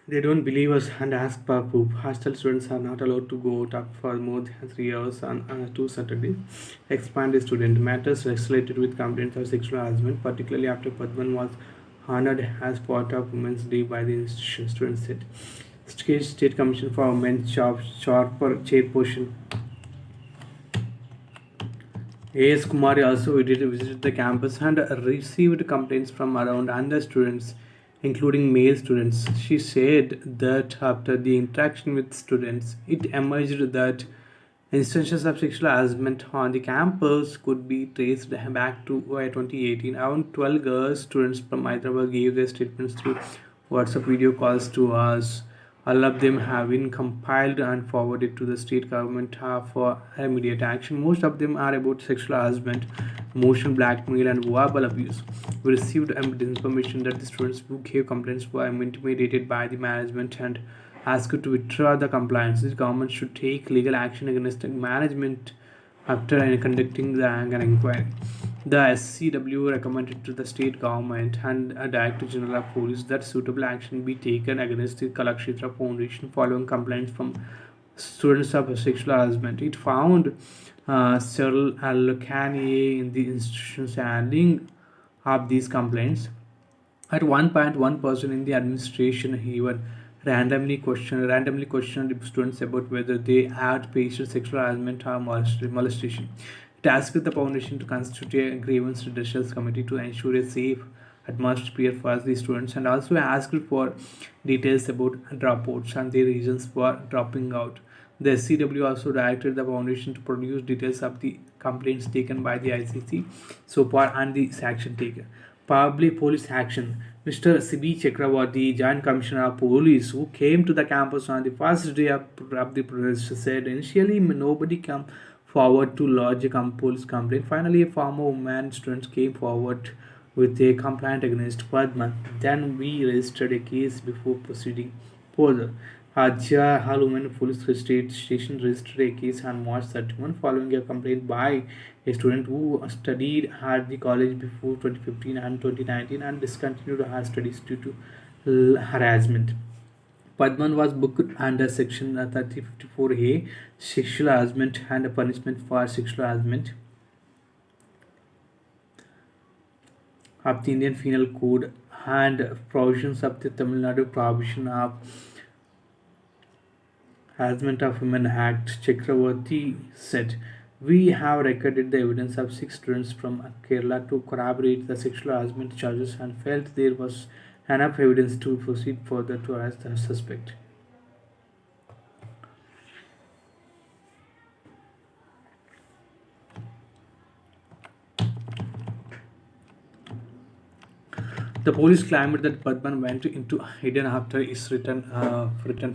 They don't believe us and ask for proof. Hostel students are not allowed to go out for more than 3 hours on 2 Saturdays. Expand the student matters related with complaints of sexual harassment, particularly after Padman was honored as part of Women's Day by the institution. Students said. State Commission for Women's Sharper chairperson A.S. Kumari also visited the campus and received complaints from around 100 students, including male students. She said that after the interaction with students, it emerged that instances of sexual harassment on the campus could be traced back to 2018. Around 12 girls students from Hyderabad gave their statements through WhatsApp video calls to us. All of them have been compiled and forwarded to the state government for immediate action. Most of them are about sexual harassment, emotional blackmail, and verbal abuse. We received information that the students who gave complaints were intimidated by the management and asked to withdraw the compliance. The government should take legal action against the management after conducting an inquiry. The SCW recommended to the state government and a Director General of Police that suitable action be taken against the Kalakshetra Foundation following complaints from students of sexual harassment. It found several allocae in the institutions handling of these complaints. At one point, one person in the administration even randomly questioned students about whether they had faced sexual harassment or molestation. It asked the foundation to constitute a grievance redressal committee to ensure a safe atmosphere for the students, and also asked for details about dropouts and their reasons for dropping out. The SCW also directed the foundation to produce details of the complaints taken by the ICC so far and the action taken. Public police action. Mr. C.B. Chakravarti, Joint Commissioner of Police, who came to the campus on the first day of the protest, said initially nobody came forward to lodge a police complaint. Finally, a former woman student came forward with a complaint against Padman. Then we registered a case before proceeding further. Hajia Haluman Police Station registered a case on March 31 following a complaint by a student who studied at the college before 2015 and 2019 and discontinued her studies due to harassment. Padman was booked under Section 3054A, sexual harassment and punishment for sexual harassment of the Indian Penal Code and provisions of the Tamil Nadu Prohibition of Harassment of Women Act. Chakravarti said, "We have recorded the evidence of 6 students from Kerala to corroborate the sexual harassment charges and felt there was enough evidence to proceed further to arrest the suspect." The police claimed that Padman went into hidden after his return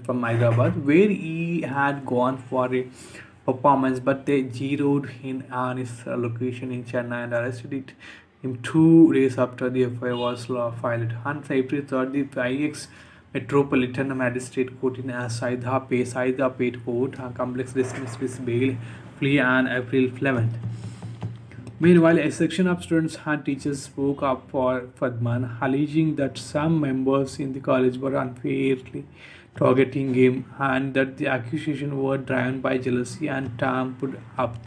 from Hyderabad, where he had gone for a performance, but they zeroed in on his location in Chennai and him 2 days after the FIR was filed. On April 3rd, the IX Metropolitan Magistrate Court in Saidapet Court complex dismissed his bail plea on April 11th. Meanwhile, a section of students and teachers spoke up for Fadman, alleging that some members in the college were unfairly targeting him and that the accusations were driven by jealousy and tamped up.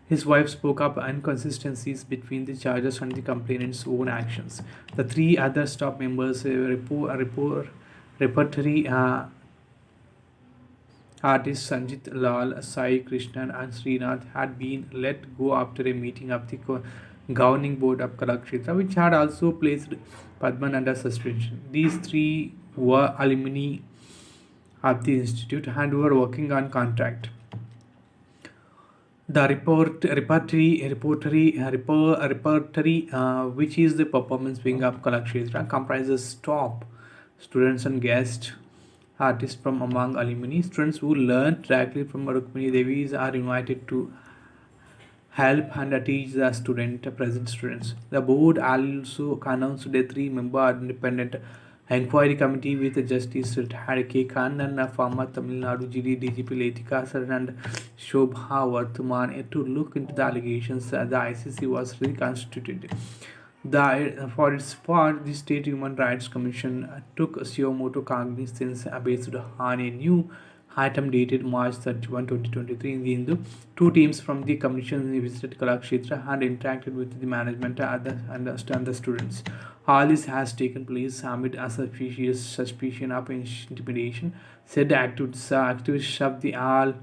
His wife spoke up inconsistencies between the charges and the complainant's own actions. The 3 other staff members, repertory artists Sanjit Lal, Sai Krishnan, and Srinath had been let go after a meeting of the governing board of Kalakshetra, which had also placed Padman under suspension. These 3 were alumni of the institute and were working on contract. The repertory, which is the performance wing of Kalakshetra, comprises top students and guest artists from among alumni. Students who learn directly from Rukmini Devis are invited to help and teach the present students. The board also announced a 3-member independent inquiry committee with Justice Retired K. Kannan, a former Tamil Nadu GD DGP Letika Saran and Shobha Varthaman to look into the allegations. The ICC was reconstituted. For its part, the State Human Rights Commission took Siomoto cognizance based on a new item dated March 31, 2023 in the Hindu. Two teams from the commission visited Kalakshetra and interacted with the management and the students. All this has taken place amid a suspicion of intimidation, said activists of the All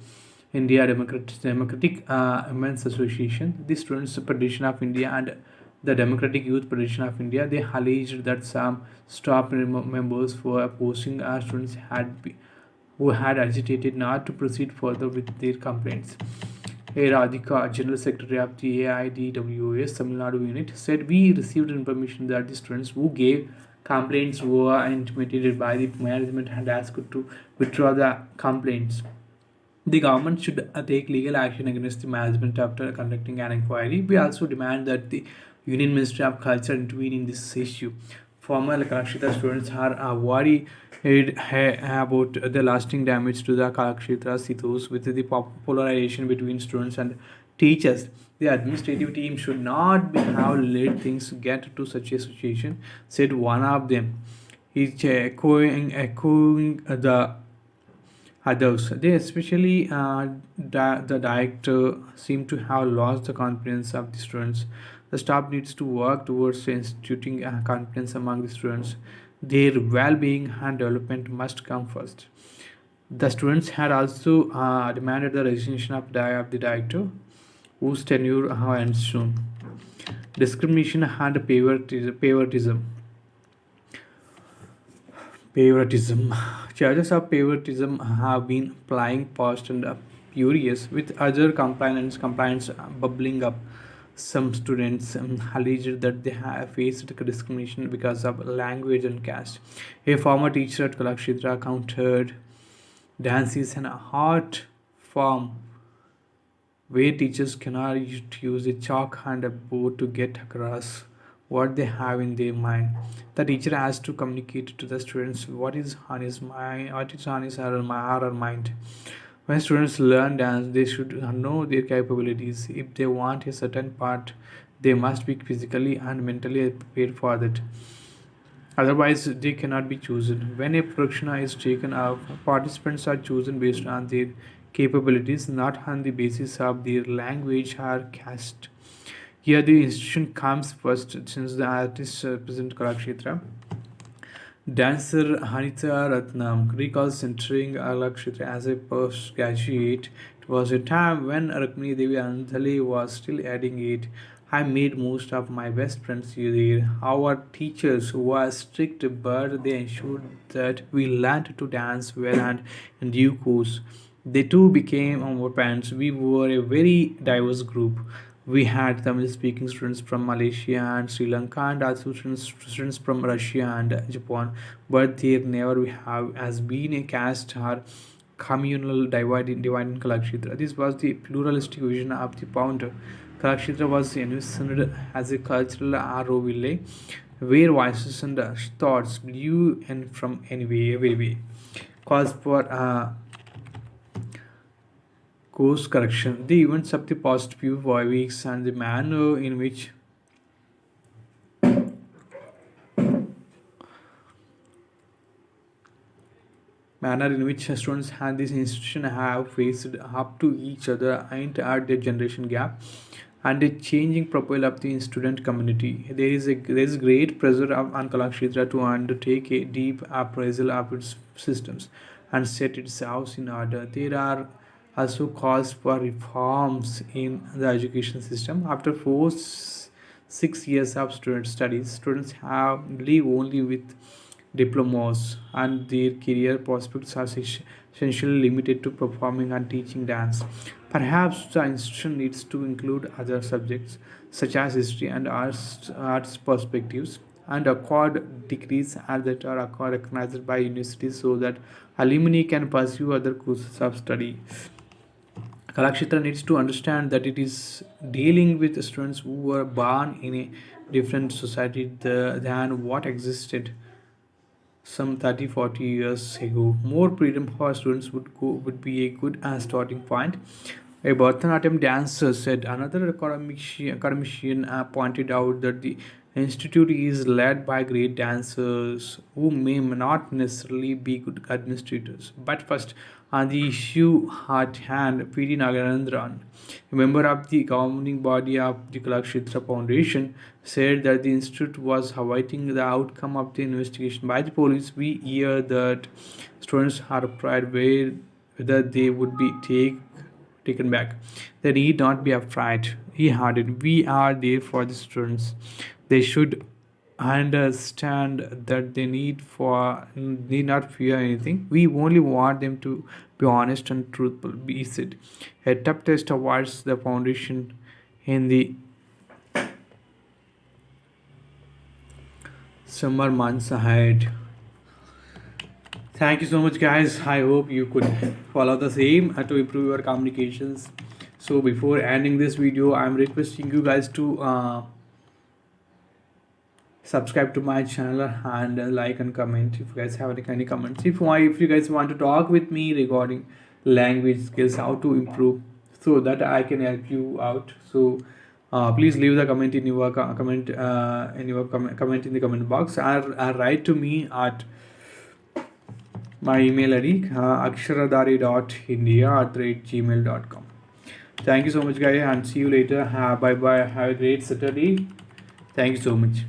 India Democratic Women's Association, the Students' Federation of India, and the Democratic Youth Federation of India. They alleged that some staff members were opposing students who had agitated not to proceed further with their complaints. A Radhika, General Secretary of the AIDWS Tamil Nadu unit, said we received information that the students who gave complaints were intimidated by the management and asked to withdraw the complaints. The government should take legal action against the management after conducting an inquiry. We also demand that the Union Ministry of Culture intervene in this issue. Former Kalakshita students are worried about the lasting damage to the Kalakshitra ethos with the polarization between students and teachers. The administrative team should not have let things get to such a situation, said one of them. He's echoing the others. They, especially the director, seem to have lost the confidence of the students. The staff needs to work towards instituting confidence among the students. Their well-being and development must come first. The students had also demanded the resignation of the director, whose tenure ends soon. Discrimination and favoritism. Charges of favoritism have been flying past and furious, with other complaints bubbling up. Some students alleged that they have faced discrimination because of language and caste. A former teacher at Kalakshitra countered dance is an art form where teachers cannot use a chalk and a board to get across what they have in their mind. The teacher has to communicate to the students what is on his or her mind. When students learn dance, they should know their capabilities. If they want a certain part, they must be physically and mentally prepared for that. Otherwise, they cannot be chosen. When a production is taken up, participants are chosen based on their capabilities, not on the basis of their language or caste. Here, the institution comes first since the artist represent Kalakshetra. Dancer Hanita Ratnam recalls entering Kalakshetra as a postgraduate. It was a time when Rukmini Devi Andhali was still adding it. I made most of my best friends there. Our teachers were strict, but they ensured that we learned to dance well and in due course. They too became our parents. We were a very diverse group. We had Tamil speaking students from Malaysia and Sri Lanka, and also students from Russia and Japan, but there never have has been a caste or communal divide in Kalakshetra. This was the pluralistic vision of the founder. Kalakshetra was envisioned as a cultural ROVille where voices and thoughts blew in from anywhere, everywhere. Cause for course correction. The events of the past few weeks and the manner in which students and this institution have faced up to each other and at the generation gap and the changing profile of the student community. There is great pressure on Kalakshetra to undertake a deep appraisal of its systems and set its house in order. There are also calls for reforms in the education system. After 6 years of student studies, students have leave only with diplomas, and their career prospects are essentially limited to performing and teaching dance. Perhaps the institution needs to include other subjects such as history and arts perspectives and accord degrees that are recognized by universities so that alumni can pursue other courses of study. Kalakshetra needs to understand that it is dealing with students who were born in a different society than what existed some 30, 40 years ago. More freedom for students would be a good starting point. A Bharatanatyam dancer said. Another academician pointed out that the Institute is led by great dancers who may not necessarily be good administrators. But first, on the issue at hand, P.D. Nagarendran, a member of the governing body of the Kalakshetra Foundation, said that the institute was awaiting the outcome of the investigation by the police. We hear that students are afraid whether they would be taken back. They need not be afraid. He added, we are there for the students. They should understand that they need not fear anything. We only want them to be honest and truthful. He said. A tough test awards the foundation in the summer months ahead. Thank you so much, guys. I hope you could follow the same to improve your communications. So before ending this video, I'm requesting you guys to subscribe to my channel and like and comment if you guys have any comments. If you guys want to talk with me regarding language skills, how to improve, so that I can help you out. So please leave the comment in your comment in the comment box, or write to me at my email ID aksharadari.india@gmail.com. Thank you so much, guys, and see you later. Bye bye. Have a great Saturday. Thank you so much.